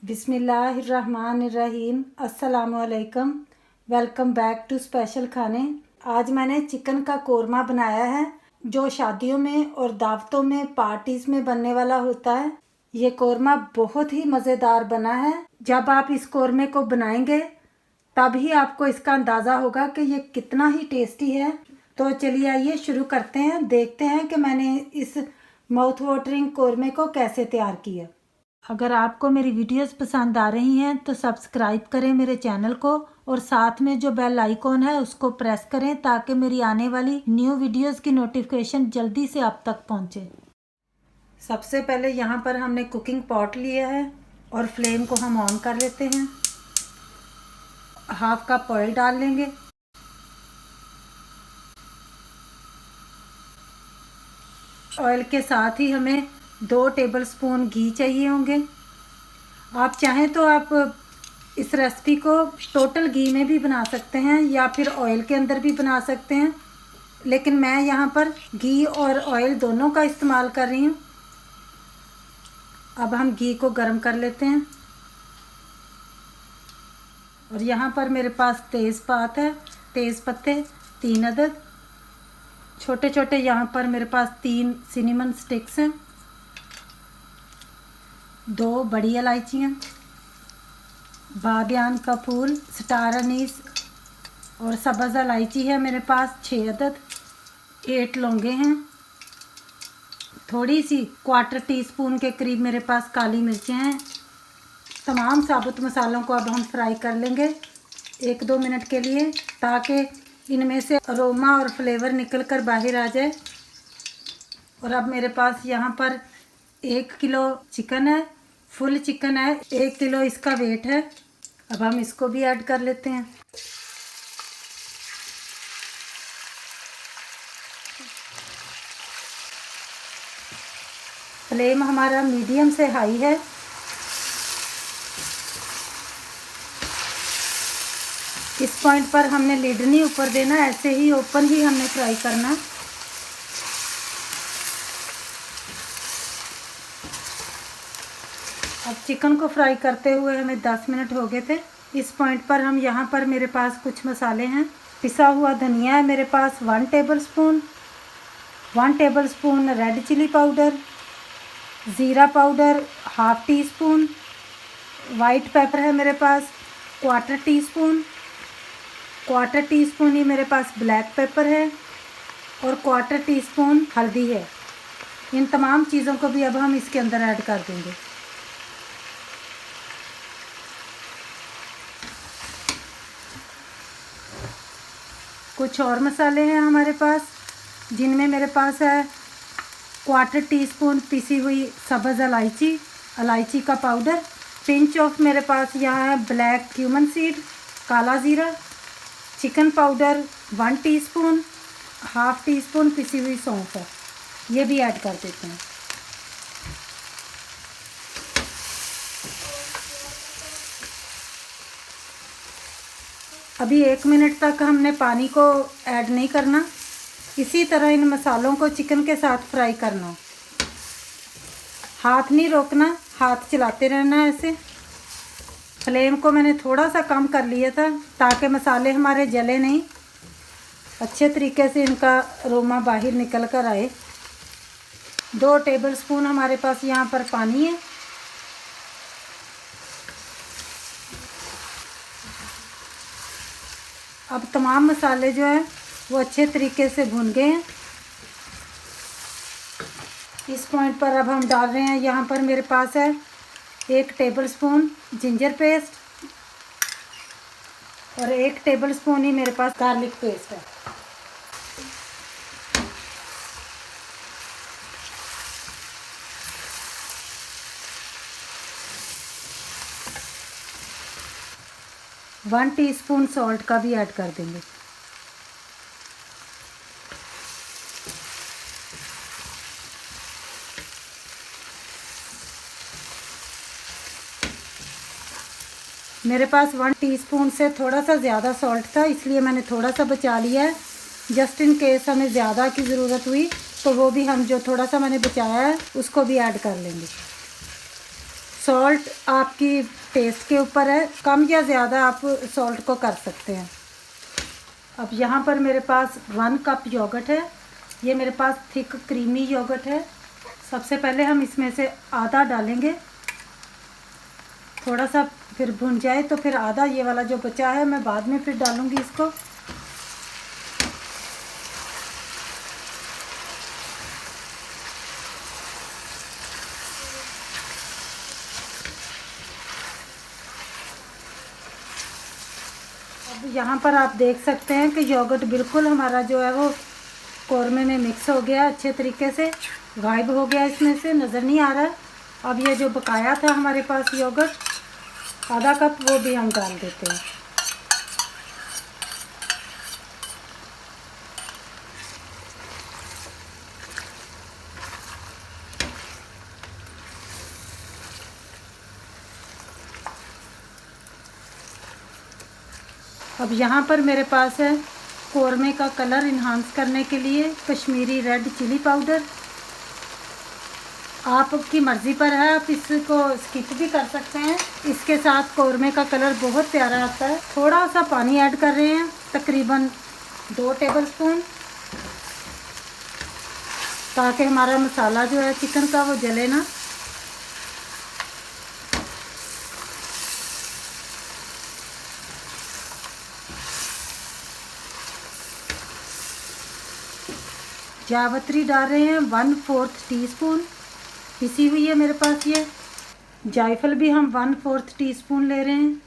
बिस्मिल्लाहिर्रहमानिर्रहीम। अस्सलामुअलैकुम। Welcome back to special खाने। आज मैंने चिकन का कोरमा बनाया है जो शादियों में और दावतों में पार्टीज़ में बनने वाला होता है। ये कोरमा बहुत ही मज़ेदार बना है। जब आप इस कोरमे को बनाएंगे तभी आपको इसका अंदाज़ा होगा कि ये कितना ही टेस्टी है। तो चलिए आइए शुरू करते हैं, देखते हैं कि मैंने इस माउथ वाटरिंग कोरमे को कैसे तैयार किया। अगर आपको मेरी वीडियोस पसंद आ रही हैं तो सब्सक्राइब करें मेरे चैनल को और साथ में जो बेल आइकॉन है उसको प्रेस करें ताकि मेरी आने वाली न्यू वीडियोस की नोटिफिकेशन जल्दी से आप तक पहुंचे। सबसे पहले यहाँ पर हमने कुकिंग पॉट लिया है और फ्लेम को हम ऑन कर लेते हैं। हाफ कप ऑयल डाल लेंगे। ऑयल के साथ ही हमें 2 टेबलस्पून घी चाहिए होंगे। आप चाहें तो आप इस रेसिपी को टोटल घी में भी बना सकते हैं या फिर ऑयल के अंदर भी बना सकते हैं, लेकिन मैं यहाँ पर घी और ऑयल दोनों का इस्तेमाल कर रही हूँ। अब हम घी को गर्म कर लेते हैं और यहाँ पर मेरे पास तेज़पात है, तेज़ पत्ते 3 अदद, छोटे छोटे यहाँ पर मेरे पास 3 सिनेमन स्टिक्स हैं, 2 बड़ी इलायचियाँ, बादियान का फूल, स्टार अनीस और सब्ज़ इलायची है मेरे पास 6 अदद, 8 लौंगे हैं, थोड़ी सी क्वार्टर टीस्पून के करीब मेरे पास काली मिर्चें हैं। तमाम साबुत मसालों को अब हम फ्राई कर लेंगे 1-2 मिनट के लिए ताकि इनमें से अरोमा और फ्लेवर निकल कर बाहर आ जाए। और अब मेरे पास यहाँ पर 1 किलो चिकन है, फुल चिकन है, 1 किलो इसका वेट है। अब हम इसको भी ऐड कर लेते हैं। फ्लेम हमारा मीडियम से हाई है। इस पॉइंट पर हमने लिड नहीं ऊपर देना, ऐसे ही ओपन ही हमने फ्राई करना। अब चिकन को फ्राई करते हुए हमें 10 मिनट हो गए थे। इस पॉइंट पर हम यहाँ पर मेरे पास कुछ मसाले हैं। पिसा हुआ धनिया है मेरे पास 1 tablespoon, 1 tablespoon red chilli powder, ज़ीरा powder half teaspoon, white pepper है मेरे पास क्वार्टर टी स्पून ही मेरे पास ब्लैक पेपर है और क्वार्टर टी स्पून हल्दी है। इन तमाम चीज़ों को भी अब हम इसके अंदर ऐड कर देंगे। कुछ और मसाले हैं हमारे पास जिनमें मेरे पास है क्वार्टर टी स्पून पिसी हुई सब्ज़ इलायची का पाउडर, पिंच ऑफ मेरे पास यहाँ है ब्लैक क्यूमन सीड, काला ज़ीरा, chicken powder 1 teaspoon, half tea spoon पिसी हुई सौंफ है, ये भी ऐड कर देते हैं। अभी 1 मिनट तक हमने पानी को ऐड नहीं करना, इसी तरह इन मसालों को चिकन के साथ फ्राई करना। हाथ नहीं रोकना, हाथ चलाते रहना है ऐसे। फ्लेम को मैंने थोड़ा सा कम कर लिया था ताकि मसाले हमारे जले नहीं, अच्छे तरीके से इनका अरोमा बाहर निकल कर आए। 2 टेबलस्पून हमारे पास यहाँ पर पानी है। अब तमाम मसाले जो हैं वो अच्छे तरीके से भुन गए हैं। इस पॉइंट पर अब हम डाल रहे हैं, यहाँ पर मेरे पास है 1 टेबलस्पून जिंजर पेस्ट और 1 टेबलस्पून ही मेरे पास गार्लिक पेस्ट है। वन टीस्पून सॉल्ट का भी ऐड कर देंगे। मेरे पास 1 टीस्पून से थोड़ा सा ज़्यादा सॉल्ट था, इसलिए मैंने थोड़ा सा बचा लिया है। जस्ट इन केस हमें ज़्यादा की ज़रूरत हुई तो वो भी हम जो थोड़ा सा मैंने बचाया है उसको भी ऐड कर लेंगे। सॉल्ट आपकी टेस्ट के ऊपर है, कम या ज़्यादा आप सॉल्ट को कर सकते हैं। अब यहाँ पर मेरे पास 1 कप योगर्ट है। ये मेरे पास थिक क्रीमी योगर्ट है। सबसे पहले हम इसमें से आधा डालेंगे, थोड़ा सा फिर भुन जाए तो फिर आधा ये वाला जो बचा है मैं बाद में फिर डालूँगी इसको। अब यहाँ पर आप देख सकते हैं कि योगर्ट बिल्कुल हमारा जो है वो कौरमे में मिक्स हो गया, अच्छे तरीके से गायब हो गया, इसमें से नज़र नहीं आ रहा है। अब ये जो बकाया था हमारे पास योगर्ट आधा कप, वो भी हम डाल देते हैं। अब यहाँ पर मेरे पास है कौरमे का कलर इन्हांस करने के लिए कश्मीरी रेड चिली पाउडर। आपकी मर्ज़ी पर है, आप इसको स्किप भी कर सकते हैं। इसके साथ कौरमे का कलर बहुत प्यारा आता है। थोड़ा सा पानी ऐड कर रहे हैं, तकरीबन 2 टेबलस्पून, ताकि हमारा मसाला जो है चिकन का वो जले ना। जावित्री डाल रहे हैं 1/4 टीस्पून, पिसी हुई है मेरे पास ये। जायफल भी हम 1/4 टीस्पून ले रहे हैं।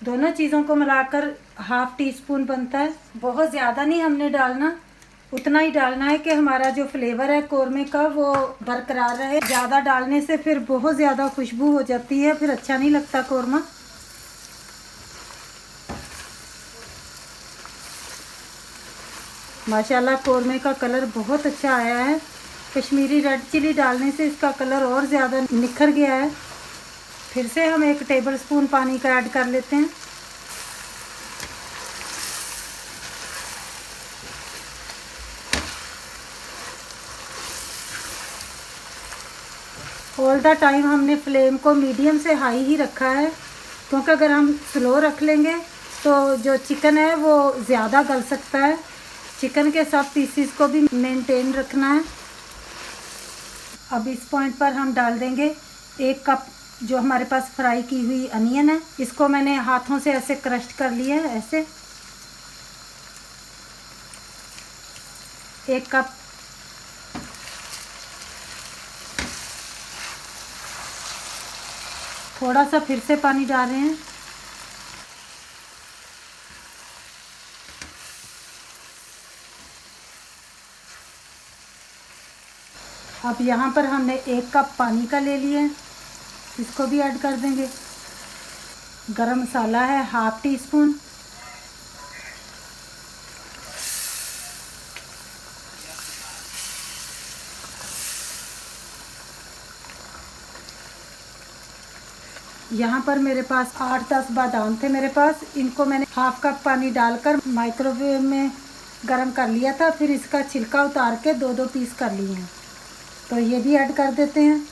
दोनों चीज़ों को मिलाकर 1/2 टीस्पून बनता है। बहुत ज़्यादा नहीं हमने डालना, उतना ही डालना है कि हमारा जो फ्लेवर है कौरमे का वो बरकरार रहे। ज़्यादा डालने से फिर बहुत ज़्यादा खुशबू हो जाती है, फिर अच्छा नहीं लगता कौरमा। माशाल्लाह कौरमे का कलर बहुत अच्छा आया है। कश्मीरी रेड चिली डालने से इसका कलर और ज़्यादा निखर गया है। फिर से हम 1 टेबलस्पून पानी का ऐड कर लेते हैं। ऑल द टाइम हमने फ्लेम को मीडियम से हाई ही रखा है, क्योंकि अगर हम स्लो रख लेंगे तो जो चिकन है वो ज़्यादा गल सकता है। चिकन के सब पीसीस को भी मेंटेन रखना है। अब इस पॉइंट पर हम डाल देंगे 1 कप जो हमारे पास फ्राई की हुई अनियन है। इसको मैंने हाथों से ऐसे क्रश कर लिया है, ऐसे 1 कप। थोड़ा सा फिर से पानी डाल रहे हैं। अब यहाँ पर हमने 1 कप पानी का ले लिया है, इसको भी ऐड कर देंगे। गरम मसाला है 1/2 टीस्पून। यहाँ पर मेरे पास 8-10 बादाम थे मेरे पास, इनको मैंने 1/2 कप पानी डालकर माइक्रोवेव में गरम कर लिया था। फिर इसका छिलका उतार के 2-2 पीस कर लिए हैं, तो ये भी ऐड कर देते हैं।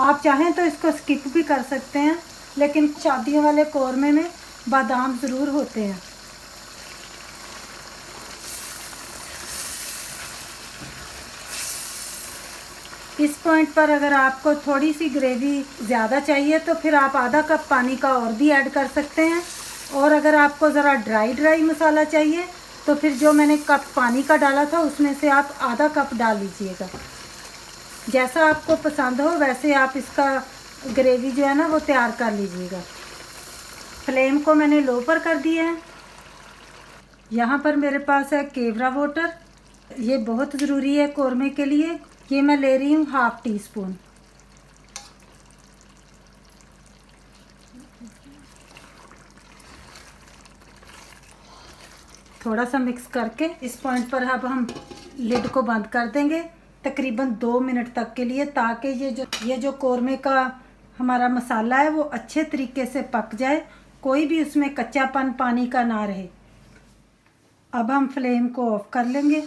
आप चाहें तो इसको स्किप भी कर सकते हैं, लेकिन शादियों वाले कौरमे में बादाम ज़रूर होते हैं। इस पॉइंट पर अगर आपको थोड़ी सी ग्रेवी ज़्यादा चाहिए तो फिर आप आधा कप पानी का और भी ऐड कर सकते हैं। और अगर आपको ज़रा ड्राई मसाला चाहिए तो फिर जो मैंने कप पानी का डाला था उसमें से आप आधा कप डाल लीजिएगा। जैसा आपको पसंद हो वैसे आप इसका ग्रेवी जो है ना वो तैयार कर लीजिएगा। फ्लेम को मैंने लो पर कर दिया है। यहाँ पर मेरे पास है केवड़ा वाटर, ये बहुत ज़रूरी है कौरमे के लिए। ये मैं ले रही हूँ 1/2 टीस्पून। थोड़ा सा मिक्स करके इस पॉइंट पर अब हम लिड को बंद कर देंगे तकरीबन 2 मिनट तक के लिए, ताकि ये जो कौरमे का हमारा मसाला है वो अच्छे तरीके से पक जाए, कोई भी उसमें कच्चापन पानी का ना रहे। अब हम फ्लेम को ऑफ कर लेंगे।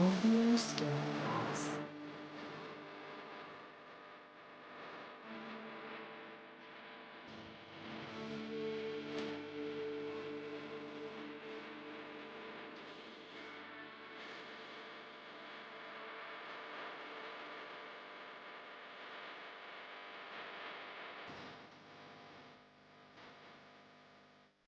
Understand.